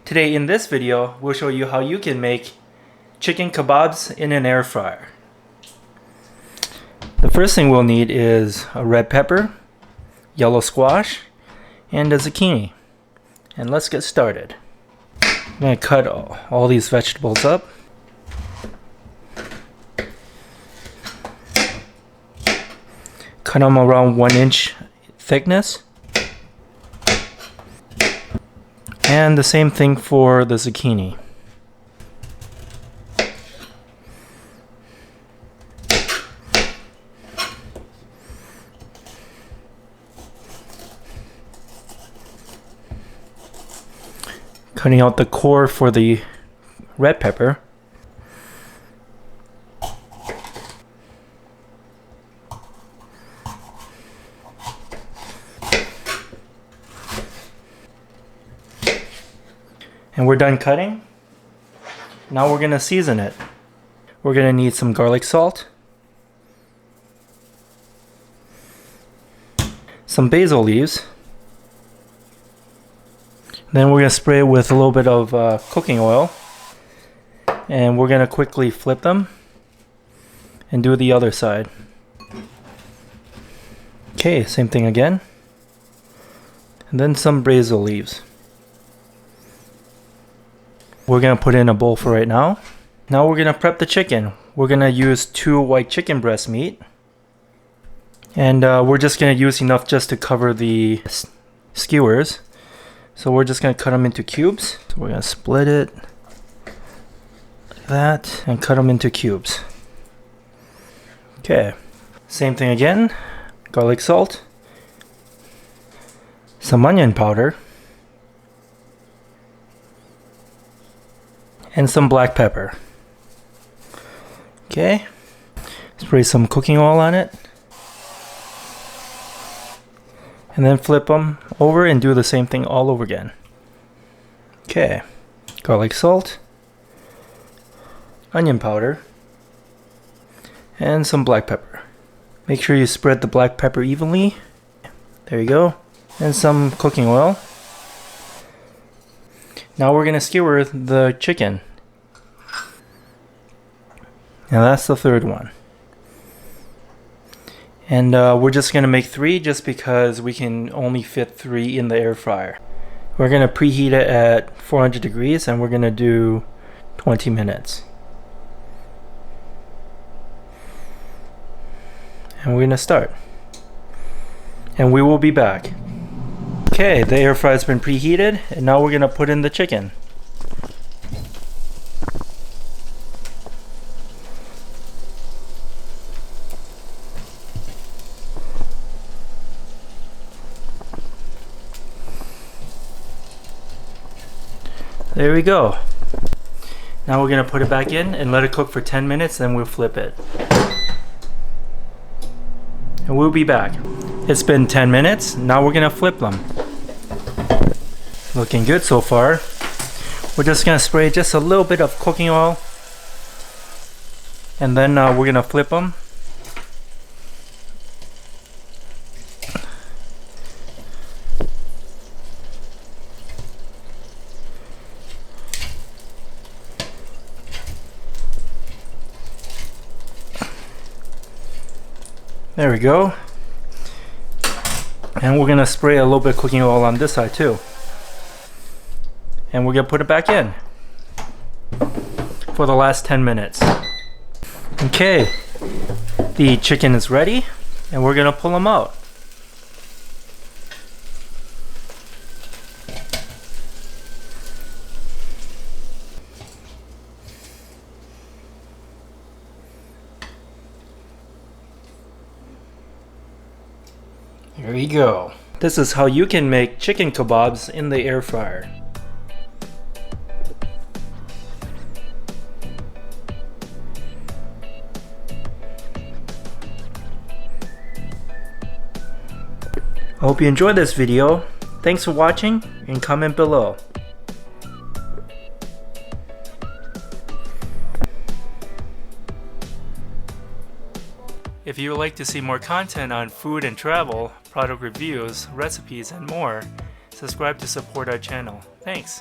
Today in this video, we'll show you how you can make chicken kebabs in an air fryer. The first thing we'll need is a red pepper, yellow squash, and a zucchini. And let's get started. I'm going to cut all these vegetables up. Cut them around 1 inch thickness. And the same thing for the zucchini. Cutting out the core for the red pepper. And we're done cutting. Now we're going to season it. We're going to need some garlic salt, some basil leaves. Then we're going to spray it with a little bit of cooking oil. And we're going to quickly flip them and do the other side. Okay, same thing again. And then some basil leaves. We're going to put in a bowl for right now. Now we're going to prep the chicken. We're going to use 2 white chicken breast meat. And we're just going to use enough just to cover the skewers. So we're just going to cut them into cubes. So we're going to split it like that and cut them into cubes. Okay, same thing again. Garlic salt, some onion powder, and some black pepper. Okay, spray some cooking oil on it. And then flip them over and do the same thing all over again. Okay, garlic salt, onion powder, and some black pepper. Make sure you spread the black pepper evenly. There you go. And some cooking oil. Now we're going to skewer the chicken. Now that's the third one. And we're just going to make 3 just because we can only fit 3 in the air fryer. We're going to preheat it at 400 degrees and we're going to do 20 minutes. And we're going to start. And we will be back. Okay, the air fryer's been preheated and now we're going to put in the chicken. There we go. Now we're going to put it back in and let it cook for 10 minutes, then we'll flip it. And we'll be back. It's been 10 minutes, now we're going to flip them. Looking good so far. We're just going to spray just a little bit of cooking oil. And then we're going to flip them. There we go. And we're going to spray a little bit of cooking oil on this side too. And we're going to put it back in for the last 10 minutes. Okay, the chicken is ready and we're going to pull them out. Here we go. This is how you can make chicken kebabs in the air fryer. I hope you enjoyed this video. Thanks for watching and comment below. If you would like to see more content on food and travel, product reviews, recipes, and more, subscribe to support our channel. Thanks!